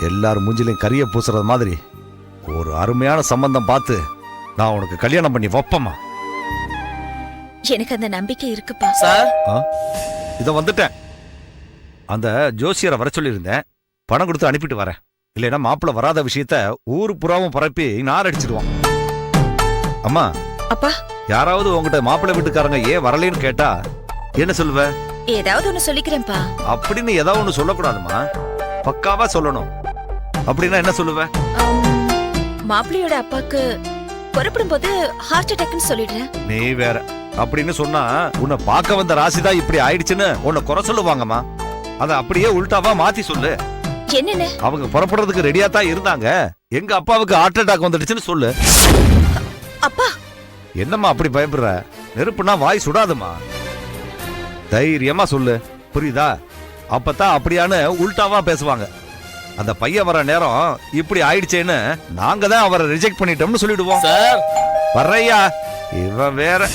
எல்லாரும் மூஞ்சிலையும் கரிய பூசுறது மாதிரி ஒரு அருமையான சம்பந்தம் பார்த்து நான் உனக்கு கல்யாணம் பண்ணி வைப்பமா. எனக்கு அந்த நம்பிக்கை இருக்குப்பா. சார் இத வந்துட்டேன். அந்த ஜோசியரை வர சொல்லியிருந்தேன், பணம் கொடுத்து அனுப்பிட்டு வரேன். இல்லைன்னா மாப்பிள்ள வராத விஷயத்த ஊரு புறாவும் பரப்பி நார் அடிச்சிடுவான். அம்மா அப்பா, யாராவது உங்ககிட்ட மாப்பிள்ளை வீட்டுக்காரங்க ஏன் வரலன்னு கேட்டா என்ன சொல்லுவ? ஏதாவது ஒண்ணு சொல்லிக்கிறேன்ப்பா. அப்படின்னு ஏதாவது ஒண்ணு சொல்லக்கூடாதுமா, பக்காவா சொல்லணும். அப்படின்னா என்ன சொல்லுவ? மாப்பிள்ளையோட அப்பாக்கு புறப்படும் போது ஹார்ட் அட்டாக்னு சொல்லிடுறேன். நீ வேற அப்படின்னு சொன்னா உன்னை பார்க்க வந்த ராசிதான் இப்படி ஆயிடுச்சுன்னு உன்னை குறை சொல்லுவாங்கம்மா. அத அப்படியே உல்டாவா மாத்தி சொல்லு. என்னன்னு? அவங்க புறப்படுறதுக்கு ரெடியா தான் இருந்தாங்க, எங்க அப்பாவுக்கு ஹார்ட் அட்டாக் வந்துடுச்சுன்னு சொல்லு. அப்பா என்னம்மா அப்படி பயப்படுற? நெருப்புனா வாய் சுடாதுமா, தைரியமா சொல்லு, புரியுதா? அப்பதான் அப்படியான உல்டாவா பேசுவாங்க. அந்த பையன் வர நேரம் இப்படி ஆயிடுச்சேன்னு நாங்க தான் அவரை ரிஜெக்ட் பண்ணிட்டோம்னு சொல்லிடுவோம். சார் வர்றையா இவன் வேற.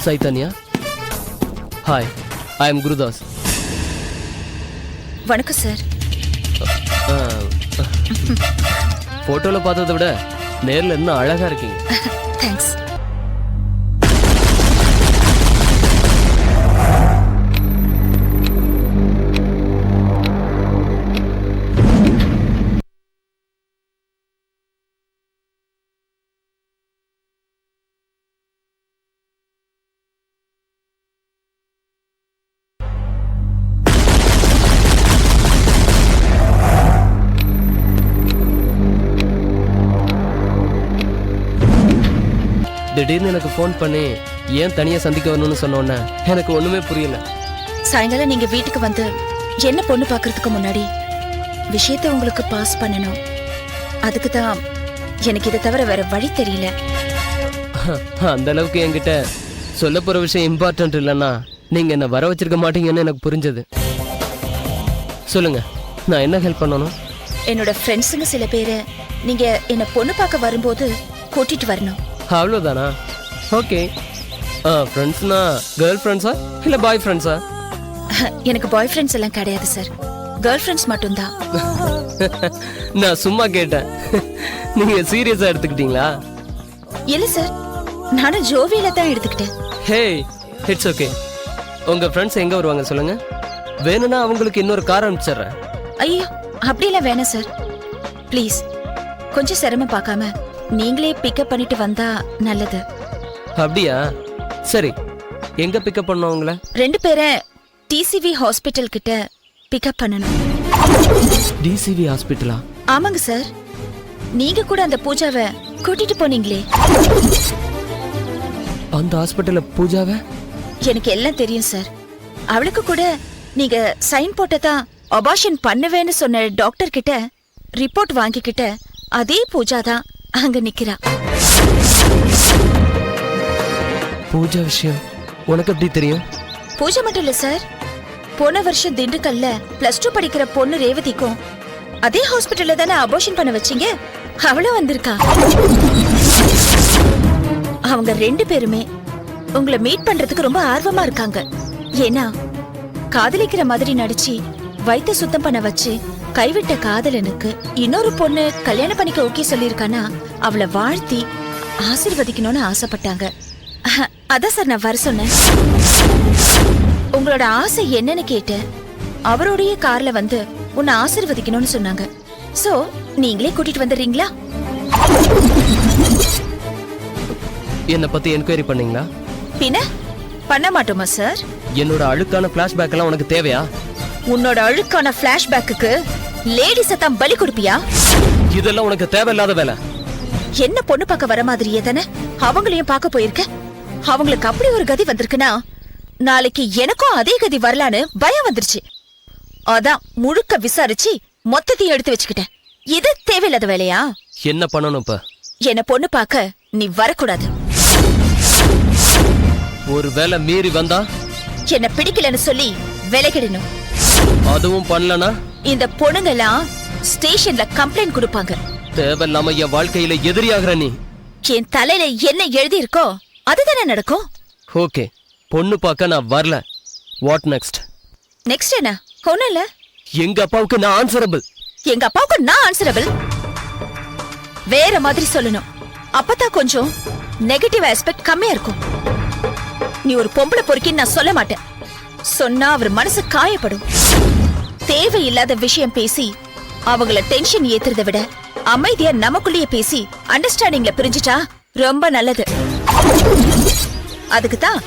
Chaitanya, hi, I am Gurudas. வணக்கம் சார். போட்டோல பார்த்ததை விட நேர்ல இன்னும் அழகா இருக்கீங்க. தேங்க்ஸ். திடீர்னு எனக்கு ஃபோன் பண்ணி ஏன் தனியா சந்திக்க வரணும்னு சொன்னோன்னே எனக்கு ஒண்ணுமே புரியல. சாயங்காலம் நீங்க வீட்டுக்கு வந்து என்ன பொண்ணு பாக்குறதுக்கு முன்னாடி விஷயத்த உங்களுக்கு பாஸ் பண்ணணும். அதுக்கு தான் எனக்கு இதை தவிர வேற வழி தெரியல. அந்த அளவுக்கு என்கிட்ட சொல்ல போற விஷயம் இம்பார்ட்டன்ட் இல்லைன்னா நீங்க என்ன வர வச்சிருக்க மாட்டீங்கன்னு எனக்கு புரிஞ்சது. சொல்லுங்க, நான் என்ன ஹெல்ப் பண்ணணும்? என்னோட ஃப்ரெண்ட்ஸுங்க சில பேரை நீங்க என்ன பொண்ணு பார்க்க வரும்போது கூட்டிட்டு வரணும். அவ்வளோதானா? ஓகே. ஃப்ரெண்ட்ஸ்னா கேர்ள் ஃப்ரெண்ட்ஸா இல்லை பாய் ஃப்ரெண்ட்ஸா? எனக்கு பாய் ஃப்ரெண்ட்ஸ் எல்லாம் கிடையாது சார், கேர்ள் ஃப்ரெண்ட்ஸ் மட்டும்தான். நான் சும்மா கேட்டேன், நீங்க சீரியஸா எடுத்துக்கிட்டீங்களா? இல்ல சார், நானும் ஜோவியில தான் எடுத்துக்கிட்டேன். ஹே, இட்ஸ் ஓகே. உங்க ஃப்ரெண்ட்ஸ் எங்க வருவாங்க சொல்லுங்க, வேணும்னா அவங்களுக்கு இன்னொரு கார் அனுப்பிச்சிடுறேன். ஐயோ அப்படியெல்லாம் வேணாம் சார், ப்ளீஸ். கொஞ்சம் சிரமம் பார்க்காம நீங்களே பிக்கப் பண்ணிட்டு வந்தா நல்லது. அப்படியா? சரி, எங்க பிக்கப் பண்ணோம் உங்களை? 2 பேரை டிசிவி ஹாஸ்பிட்டல் கிட்ட பிக்கப் பண்ணணும். டிசிவி ஹாஸ்பிட்டலா? ஆமாங்க சார், நீங்க கூட அந்த பூஜாவை கூட்டிட்டு போனீங்களே. அந்த ஹாஸ்பிட்டல்ல பூஜாவை? எனக்கு எல்லாம் தெரியும் சார். அவளுக்கு கூட நீங்க சைன் போட்டதான் அபார்ஷன் பண்ணுவேன்னு சொன்ன டாக்டர் கிட்ட ரிப்போர்ட் வாங்கிக்கிட்ட அதே பூஜா தான் அங்க நிக்கிறா. பூஜா விஷயம் உனக்கு எப்படி தெரியும்? பூஜா மட்டும் இல்ல சார், போன வருஷம் திண்டுக்கல்ல +2 படிக்கிற பொண்ணு ரேவதிக்கும் அதே ஹாஸ்பிட்டல்ல தானே அபார்ஷன் பண்ண வச்சீங்க, அவளும் வந்திருக்கா. அவங்க 2 பேருமே உங்களை மீட் பண்றதுக்கு ரொம்ப ஆர்வமா இருக்காங்க. ஏன்னா காதலிக்கிற மாதிரி நடிச்சு வயித்தை சுத்தம் பண்ண வச்சு கைவிட்ட காதலனுக்கு இன்னொரு பொண்ணு கல்யாணம் பண்ணிக்க ஓகே சொல்லியிருக்கானா அவளை வாழ்த்தி ஆசீர்வதிக்கணும்னு ஆசைப்பட்டாங்க. அதான் சார் நான் வர சொன்னேன். உங்களோட ஆசை என்னன்னு கேட்டேன். அவருடைய கார்ல வந்து உன்னை ஆசீர்வதிக்கணும்னு சொன்னாங்க. சோ நீங்களே கூட்டிட்டு வந்துடுறீங்களா? என்ன பத்தி என்கொயரி பண்ணீங்களா? பின்ன பண்ண மாட்டோமா சார்? என்னோட அழுக்கான பிளாஷ்பேக் எல்லாம் உனக்கு தேவையா? உன்னோட அழுக்கான பிளாஷ்பேக்குக்கு லேடிஸ தான் பலி கொடுப்பியா? இதெல்லாம் உனக்கு தேவையில்லாத வேலை. என்ன பொண்ணு பார்க்க வர மாதிரியே தானே அவங்களையும் பார்க்க போயிருக்க. அவங்களுக்கு அப்படி ஒரு கதி வந்திருக்குன்னா நாளைக்கு எனக்கும் அதே கதி வரலான்னு பயம் வந்துருச்சு. அதான் முழுக்க விசாரிச்சு மொத்தத்தையும் எடுத்து வச்சுக்கிட்டேன். இது தேவையில்லாத வேலையா? என்ன பண்ணணும் இப்ப? என்ன பொண்ணு பார்க்க நீ வரக்கூடாது. ஒரு வேலை மீறி வந்தா என்ன பிடிக்கலன்னு சொல்லி விலகிடணும். அதுவும் பண்ணலனா இந்த பொண்ணுங்கெல்லாம் ஸ்டேஷன்ல கம்ப்ளைண்ட் கொடுப்பாங்க. தேவையில்லாம என் வாழ்க்கையில எதிரியாகிற நீ. என் தலையில என்ன எழுதி இருக்கோ அதுதானே நடக்கும். ஓகே, பொண்ணு பார்க்க நான் வரல. What next? நெக்ஸ்ட் என்ன? ஒண்ணும் இல்ல. எங்க அப்பாவுக்கு நான் ஆன்சரபிள். எங்க அப்பாவுக்கு நான் ஆன்சரபிள். வேற மாதிரி சொல்லணும். அப்பதான் கொஞ்சம் நெகட்டிவ் ஆஸ்பெக்ட் கம்மியா இருக்கும். நீ ஒரு பொம்பளை பொறுக்கின்னு நான் சொல்ல மாட்டேன். சொன்னா அவர் மனசு காயப்படும். தேவையில்லாத விஷயம் பேசி அவங்கள டென்ஷன் ஏத்துறதை விட அமைதியா நமக்குள்ளேயே பேசி அண்டர்ஸ்டாண்டிங்ல பிரிஞ்சுட்டா ரொம்ப நல்லது. அதுக்கு தான்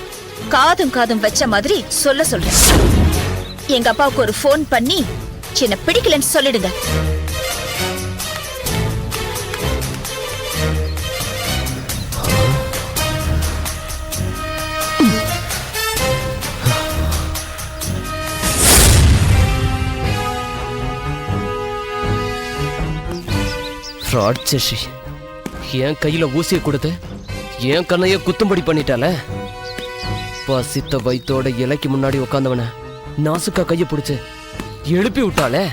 காதும் காதும் வச்ச மாதிரி சொல்றேன். எங்க அப்பாவுக்கு ஒரு ஃபோன் பண்ணி சின்ன பிடிக்கலன்னு சொல்லிடுங்க. ராட்சசி என் கையில ஊசிய கொடுத்து என் கண்ணைய குத்தும்படி பண்ணிட்டால. பசித்த வயித்தோட இலைக்கு முன்னாடி உட்காந்தவன நாசுக்கா கைய பிடிச்சு எழுப்பி விட்டாளே.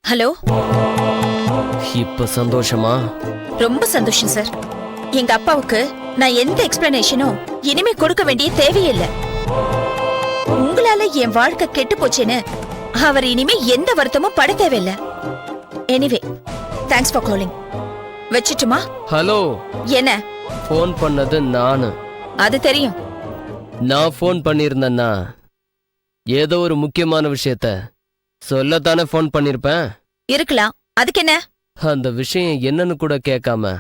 ஹலோ, இப்ப சந்தோஷமா? ரொம்ப சந்தோஷம் சார். எங்க அப்பாவுக்கு நான் எந்த எக்ஸ்பிளனேஷனும் இனிமே கொடுக்க வேண்டிய தேவையில்லை. உங்களால என் வாழ்க்கை கெட்டு போச்சேன்னு அவர் இனிமே எந்த வருத்தமும் பட தேவையில்லை. Anyway, thanks for calling. வச்சிட்டுமா? ஹலோ, என்ன? ஃபோன் பண்ணது நானு. அது தெரியும். நான் ஃபோன் பண்ணியிருந்தேன்னா ஏதோ ஒரு முக்கியமான விஷயத்த சொல்லத்தானே ஃபோன் பண்ணிருப்பேன். இருக்கலாம், அதுக்கு என்ன? அந்த விஷயம் என்னன்னு கூட கேட்காம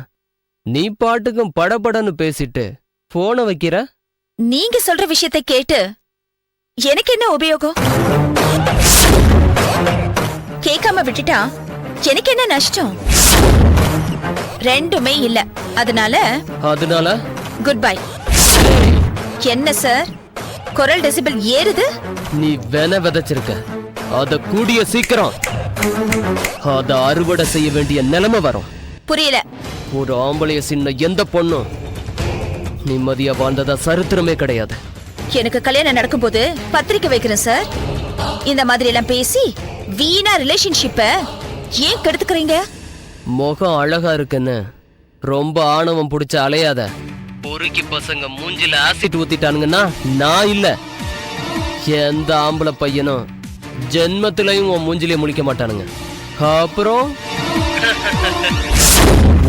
நீ பாட்டுக்கும் படபடன்னு பேசிட்டு போனை வைக்கிற. நீங்க சொல்ற விஷயத்தை கேட்டு எனக்கு என்ன உபயோகம்? கேட்காம விட்டுட்டா எனக்கு என்ன நஷ்டம்? ரெண்டுமே இல்ல. அதனால குட் பை. என்ன சார், குரல் டெசிபிள் ஏறுது? நீ வென விதைச்சிருக்க. அத கூடிய சீக்கிரம் அத அறுவடை செய்ய வேண்டிய நிலைமை வரும். புரியல. ஒரு ஆம்பளைய சின்ன எந்த பொண்ணும் நிம்மதியா வாழ்ந்ததா சரித்திரமே கிடையாது. எனக்கு கல்யாணம் நடக்கும்போது பத்திரிக்கை வைக்கிறேன் சார். இந்த மாதிரி எல்லாம் பேசி வீணா ரிலேஷன்ஷிப்ப ஏன் கெடுத்துக்கிறீங்க? முகம் அழகா இருக்குன்னு ரொம்ப ஆணவம் புடிச்ச அலையாத. பொறுக்கி பசங்க மூஞ்சில ஆசிட் ஊத்திட்டானுங்கன்னா நான் இல்ல, எந்த ஆம்பளை பையனும் ஜென்மத்திலையும் உன் மூஞ்சிலே முடிக்க மாட்டானுங்க. அப்புறம்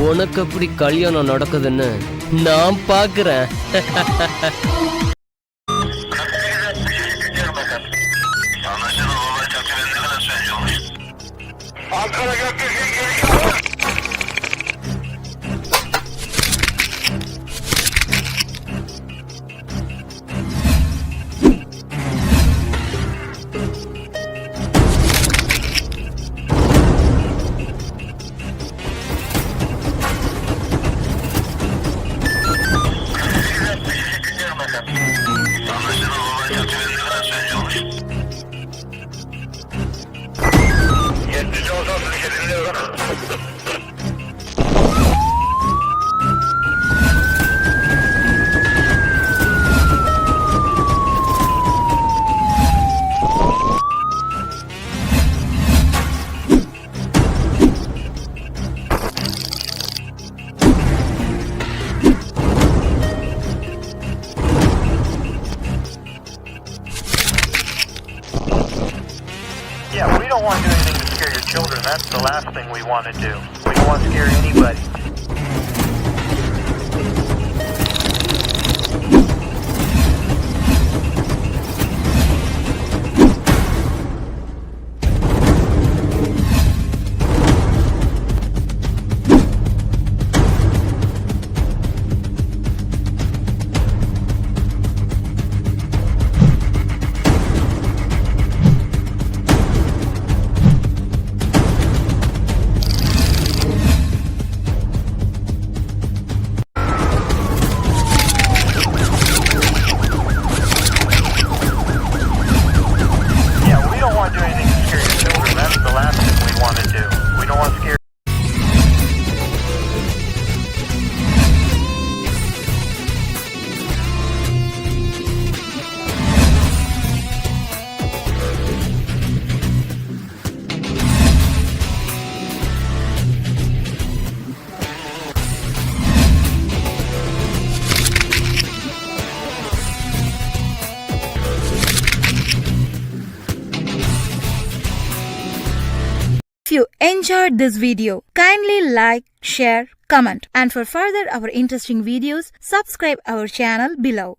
உனக்கு அப்படி கல்யாணம் நடக்குதுன்னு நான் பாக்குறேன். Yeah, we don't want to do anything scare your children. That's the last thing we want to do. We don't want to scare anybody. Yeah, we don't want to do anything to scare your children. That's the last thing we want to do. We don't want to scare. If you enjoyed this video, kindly like, share, comment, and for further our interesting videos, subscribe our channel below.